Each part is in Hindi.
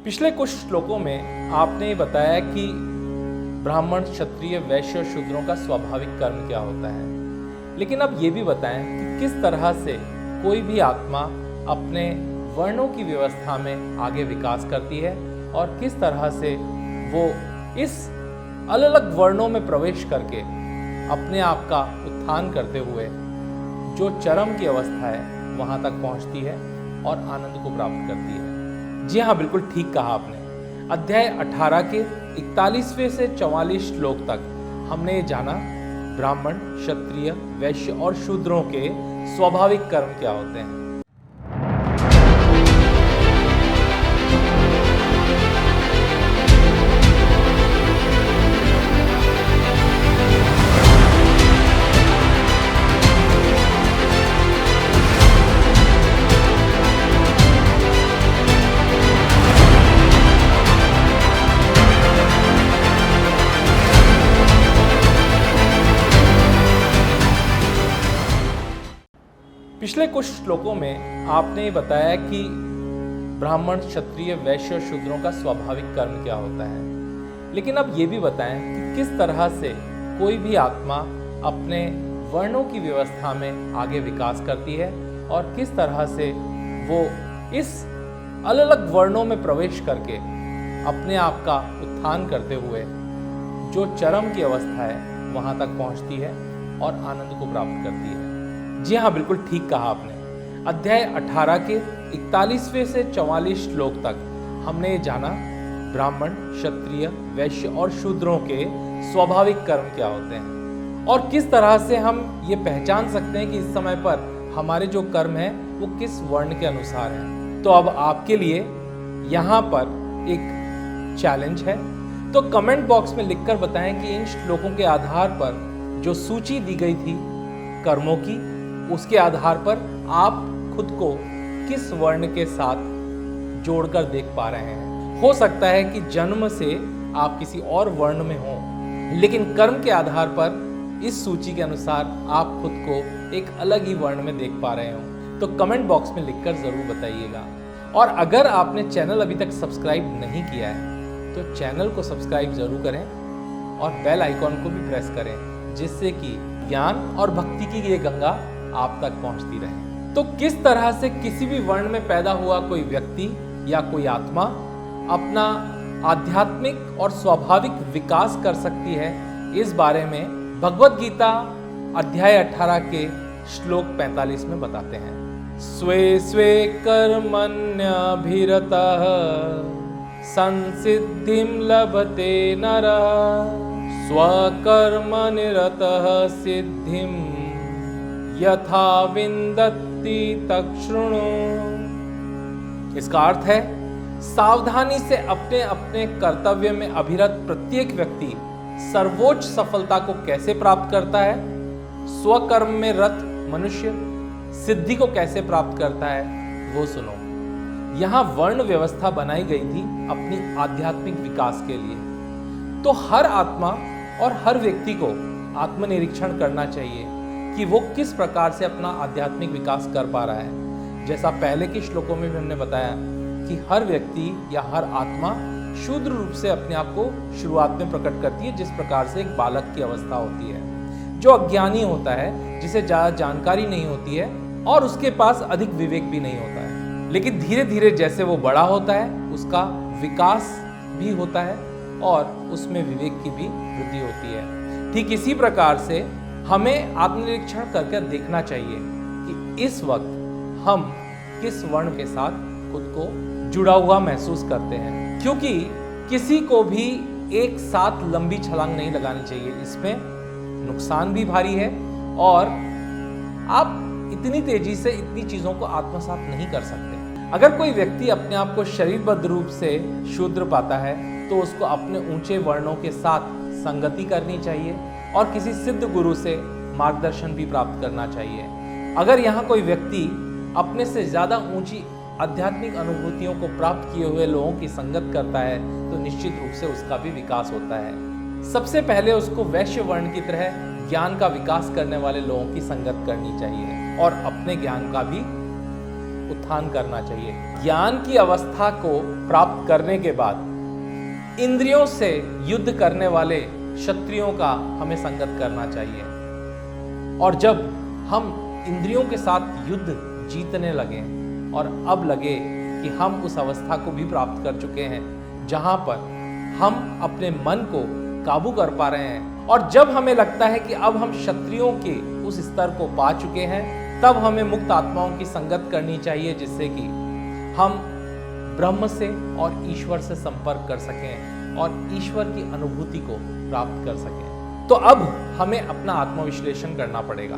पिछले कुछ श्लोकों में आपने बताया कि ब्राह्मण, क्षत्रिय, वैश्य और शूद्रों का स्वाभाविक कर्म क्या होता है, लेकिन अब ये भी बताएं कि किस तरह से कोई भी आत्मा अपने वर्णों की व्यवस्था में आगे विकास करती है और किस तरह से वो इस अलग अलग वर्णों में प्रवेश करके अपने आप का उत्थान करते हुए जो चरम की अवस्था है वहाँ तक पहुँचती है और आनंद को प्राप्त करती है। जी हाँ, बिल्कुल ठीक कहा आपने। अध्याय 18 के 41वें से 44 श्लोक तक हमने ये जाना ब्राह्मण, क्षत्रिय, वैश्य और शूद्रों के स्वाभाविक कर्म क्या होते हैं। पिछले कुछ श्लोकों में आपने बताया कि ब्राह्मण, क्षत्रिय, वैश्य और शूद्रों का स्वाभाविक कर्म क्या होता है, लेकिन अब ये भी बताएं कि किस तरह से कोई भी आत्मा अपने वर्णों की व्यवस्था में आगे विकास करती है और किस तरह से वो इस अलग अलग वर्णों में प्रवेश करके अपने आप का उत्थान करते हुए जो चरम की अवस्था है वहाँ तक पहुँचती है और आनंद को प्राप्त करती है। जी हाँ, बिल्कुल ठीक कहा आपने। अध्याय 18 के 41वें से 44 श्लोक तक हमने ये जाना ब्राह्मण, क्षत्रिय, वैश्य और शूद्रों के स्वाभाविक कर्म क्या होते हैं और किस तरह से हम ये पहचान सकते हैं कि इस समय पर हमारे जो कर्म है वो किस वर्ण के अनुसार है। तो अब आपके लिए यहाँ पर एक चैलेंज है, तो कमेंट बॉक्स में लिखकर बताएं कि इन श्लोकों के आधार पर जो सूची दी गई थी कर्मों की, उसके आधार पर आप खुद को किस वर्ण के साथ जोड़कर देख पा रहे हैं। हो सकता है कि जन्म से आप किसी और वर्ण में हो, लेकिन कर्म के आधार पर इस सूची के अनुसार आप खुद को एक अलग ही वर्ण में देख पा रहे हो। तो कमेंट बॉक्स में लिखकर ज़रूर बताइएगा। और अगर आपने चैनल अभी तक सब्सक्राइब नहीं किया है तो चैनल को सब्सक्राइब ज़रूर करें और बेल आइकॉन को भी प्रेस करें, जिससे कि ज्ञान और भक्ति की ये गंगा आप तक पहुंचती रहे। तो किस तरह से किसी भी वर्ण में पैदा हुआ कोई व्यक्ति या कोई आत्मा अपना आध्यात्मिक और स्वाभाविक विकास कर सकती है, इस बारे में भगवत गीता अध्याय 18 के श्लोक 45 में बताते हैं। स्वे स्वे कर्मण्यभिरतः संसिद्धिं लभते नरः स्वकर्मनिरतः सिद्धिं यथा विन्दति तच्छृणु। इसका अर्थ है सावधानी से अपने अपने कर्तव्य में अभिरत प्रत्येक व्यक्ति सर्वोच्च सफलता को कैसे प्राप्त करता है, स्वकर्म में रत मनुष्य सिद्धि को कैसे प्राप्त करता है, वो सुनो। यहाँ वर्ण व्यवस्था बनाई गई थी अपनी आध्यात्मिक विकास के लिए। तो हर आत्मा और हर व्यक्ति को आत्मनिरीक्षण करना चाहिए कि वो किस प्रकार से अपना आध्यात्मिक विकास कर पा रहा है। जैसा पहले के श्लोकों में भी हमने बताया कि हर व्यक्ति या हर आत्मा शूद्र रूप से अपने आप को शुरुआत में प्रकट करती है, जिस प्रकार से एक बालक की अवस्था होती है जो अज्ञानी होता है, जिसे ज़्यादा जानकारी नहीं होती है और उसके पास अधिक विवेक भी नहीं होता है। लेकिन धीरे धीरे जैसे वो बड़ा होता है उसका विकास भी होता है और उसमें विवेक की भी वृद्धि होती है। ठीक इसी प्रकार से हमें आत्मनिरीक्षण करके देखना चाहिए कि इस वक्त हम किस वर्ण के साथ खुद को जुड़ा हुआ महसूस करते हैं, क्योंकि किसी को भी एक साथ लंबी छलांग नहीं लगानी चाहिए। इसमें नुकसान भी भारी है और आप इतनी तेजी से इतनी चीज़ों को आत्मसात नहीं कर सकते। अगर कोई व्यक्ति अपने आप को शरीरबद्ध रूप से शूद्र पाता है तो उसको अपने ऊंचे वर्णों के साथ संगति करनी चाहिए और किसी सिद्ध गुरु से मार्गदर्शन भी प्राप्त करना चाहिए। अगर यहाँ कोई व्यक्ति अपने से ज़्यादा ऊंची आध्यात्मिक अनुभूतियों को प्राप्त किए हुए लोगों की संगत करता है तो निश्चित रूप से उसका भी विकास होता है। सबसे पहले उसको वैश्य वर्ण की तरह ज्ञान का विकास करने वाले लोगों की संगत करनी चाहिए और अपने ज्ञान का भी उत्थान करना चाहिए। ज्ञान की अवस्था को प्राप्त करने के बाद इंद्रियों से युद्ध करने वाले क्षत्रियों का हमें संगत करना चाहिए। और जब हम इंद्रियों के साथ युद्ध जीतने लगे और अब लगे कि हम उस अवस्था को भी प्राप्त कर चुके हैं जहां पर हम अपने मन को काबू कर पा रहे हैं, और जब हमें लगता है कि अब हम क्षत्रियों के उस स्तर को पा चुके हैं, तब हमें मुक्त आत्माओं की संगत करनी चाहिए, जिससे कि हम ब्रह्म से और ईश्वर से संपर्क कर सकें और ईश्वर की अनुभूति को प्राप्त कर सकें। तो अब हमें अपना आत्मविश्लेषण करना पड़ेगा।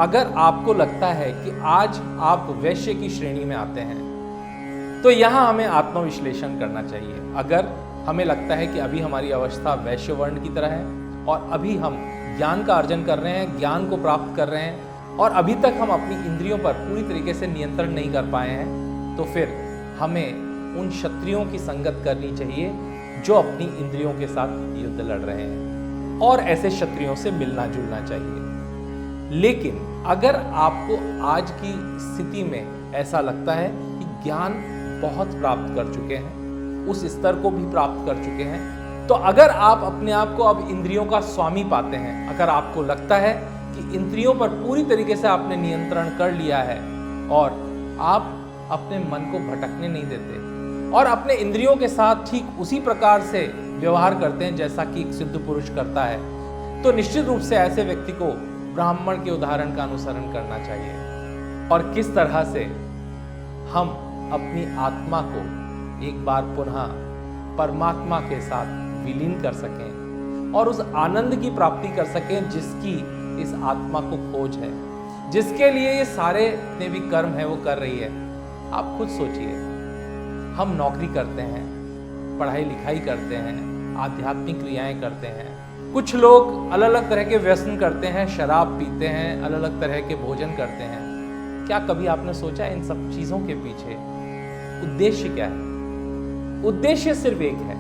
अगर आपको लगता है कि आज आप वैश्य की श्रेणी में आते हैं, तो यहाँ हमें आत्मविश्लेषण करना चाहिए। अगर हमें लगता है कि अभी हमारी अवस्था वैश्य वर्ण की तरह है और अभी हम ज्ञान का अर्जन कर रहे हैं, ज्ञान को प्राप्त कर रहे हैं, और अभी तक हम अपनी इंद्रियों पर पूरी तरीके से नियंत्रण नहीं कर पाए हैं, तो फिर हमें उन क्षत्रियों की संगत करनी चाहिए जो अपनी इंद्रियों के साथ युद्ध लड़ रहे हैं, और ऐसे क्षत्रियों से मिलना जुलना चाहिए। लेकिन अगर आपको आज की स्थिति में ऐसा लगता है कि ज्ञान बहुत प्राप्त कर चुके हैं, उस स्तर को भी प्राप्त कर चुके हैं, तो अगर आप अपने आप को अब इंद्रियों का स्वामी पाते हैं, अगर आपको लगता है कि इंद्रियों पर पूरी तरीके से आपने नियंत्रण कर लिया है और आप अपने मन को भटकने नहीं देते और अपने इंद्रियों के साथ ठीक उसी प्रकार से व्यवहार करते हैं जैसा कि एक सिद्ध पुरुष करता है, तो निश्चित रूप से ऐसे व्यक्ति को ब्राह्मण के उदाहरण का अनुसरण करना चाहिए। और किस तरह से हम अपनी आत्मा को एक बार पुनः परमात्मा के साथ विलीन कर सकें और उस आनंद की प्राप्ति कर सकें जिसकी इस आत्मा को खोज है, जिसके लिए ये सारे जितने भी कर्म है वो कर रही है। आप खुद सोचिए, हम नौकरी करते हैं, पढ़ाई लिखाई करते हैं, आध्यात्मिक क्रियाएं करते हैं, कुछ लोग अलग अलग तरह के व्यसन करते हैं, शराब पीते हैं, अलग अलग तरह के भोजन करते हैं। क्या कभी आपने सोचा इन सब चीजों के पीछे उद्देश्य क्या है? उद्देश्य सिर्फ एक है,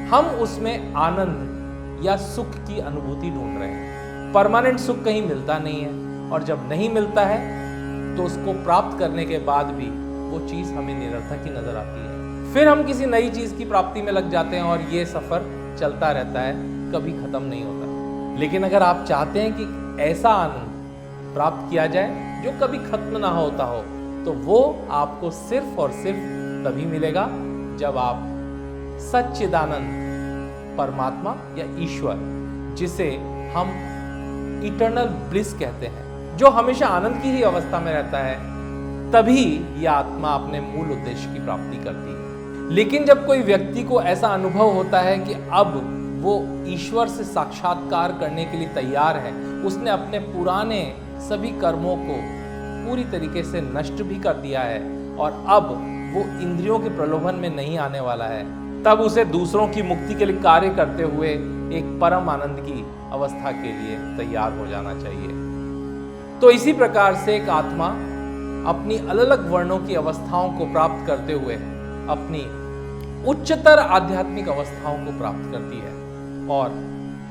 हम उसमें आनंद या सुख की अनुभूति ढूंढ रहे हैं। परमानेंट सुख कहीं मिलता नहीं है, और जब नहीं मिलता है तो उसको प्राप्त करने के बाद भी वो चीज हमें निरर्थक ही नजर आती है। फिर हम किसी नई चीज की प्राप्ति में लग जाते हैं और ये सफर चलता रहता है, कभी खत्म नहीं होता। लेकिन अगर आप चाहते हैं कि ऐसा आनंद प्राप्त किया जाए जो कभी खत्म ना होता हो, तो वो आपको सिर्फ और सिर्फ तभी मिलेगा जब आप सच्चिदानंद परमात्मा या ईश्वर, जिसे हम इटर्नल ब्लिस कहते हैं, जो हमेशा आनंद की ही अवस्था में रहता है, तभी यह आत्मा अपने मूल उद्देश्य की प्राप्ति करती है। लेकिन जब कोई व्यक्ति को ऐसा अनुभव होता है कि अब वो ईश्वर से साक्षात्कार करने के लिए तैयार है, उसने अपने पुराने सभी कर्मों को पूरी तरीके से नष्ट भी कर दिया है और अब वो इंद्रियों के प्रलोभन में नहीं आने वाला है, तब उसे दूसरों की मुक्ति के लिए कार्य करते हुए एक परम आनंद की अवस्था के लिए तैयार हो जाना चाहिए। तो इसी प्रकार से एक आत्मा अपनी अलग अलग वर्णों की अवस्थाओं को प्राप्त करते हुए अपनी उच्चतर आध्यात्मिक अवस्थाओं को प्राप्त करती है और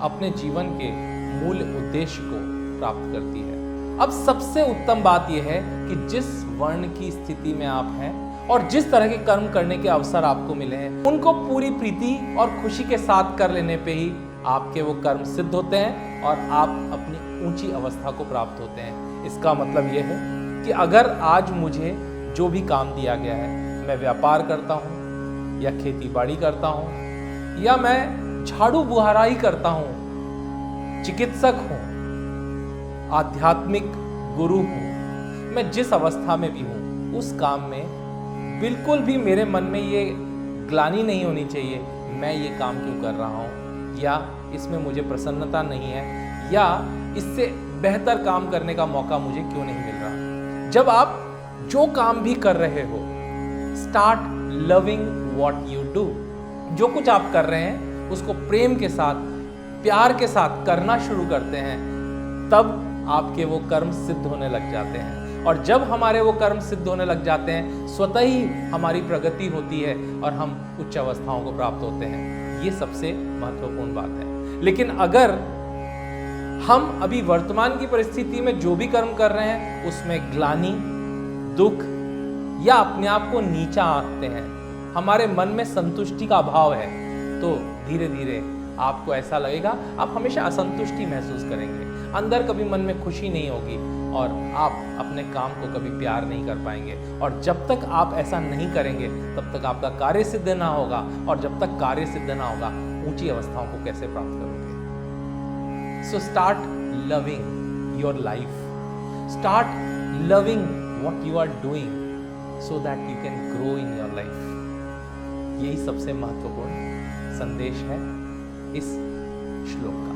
अपने जीवन के मूल उद्देश्य को प्राप्त करती है। अब सबसे उत्तम बात यह है कि जिस वर्ण की स्थिति में आप हैं और जिस तरह के कर्म करने के अवसर आपको मिले हैं, उनको पूरी प्रीति और खुशी के साथ कर लेने पे ही आपके वो कर्म सिद्ध होते हैं और आप अपनी ऊंची अवस्था को प्राप्त होते हैं। इसका मतलब यह है कि अगर आज मुझे जो भी काम दिया गया है, मैं व्यापार करता हूँ या खेती बाड़ी करता हूँ या मैं झाड़ू बुहाराई करता हूँ, चिकित्सक हूँ, आध्यात्मिक गुरु हूँ, मैं जिस अवस्था में भी हूँ, उस काम में बिल्कुल भी मेरे मन में ये ग्लानि नहीं होनी चाहिए, मैं ये काम क्यों कर रहा हूँ, या इसमें मुझे प्रसन्नता नहीं है, या इससे बेहतर काम करने का मौका मुझे क्यों नहीं मिल रहा। जब आप जो काम भी कर रहे हो, start loving what you do. जो कुछ आप कर रहे हैं उसको प्रेम के साथ, प्यार के साथ करना शुरू करते हैं, तब आपके वो कर्म सिद्ध होने लग जाते हैं। और जब हमारे वो कर्म सिद्ध होने लग जाते हैं, स्वतः ही हमारी प्रगति होती है और हम उच्च अवस्थाओं को प्राप्त होते हैं। ये सबसे महत्वपूर्ण बात है। लेकिन अगर हम अभी वर्तमान की परिस्थिति में जो भी कर्म कर रहे हैं उसमें ग्लानि, दुख, या अपने आप को नीचा आंकते हैं, हमारे मन में संतुष्टि का अभाव है, तो धीरे धीरे आपको ऐसा लगेगा, आप हमेशा असंतुष्टि महसूस करेंगे, अंदर कभी मन में खुशी नहीं होगी और आप अपने काम को कभी प्यार नहीं कर पाएंगे। और जब तक आप ऐसा नहीं करेंगे तब तक आपका कार्य सिद्ध ना होगा, और जब तक कार्य सिद्ध ना होगा ऊंची अवस्थाओं को कैसे प्राप्त करोगे। So start loving your life, start loving what you are doing so that you can grow in your life. यही सबसे महत्वपूर्ण संदेश है इस श्लोक का।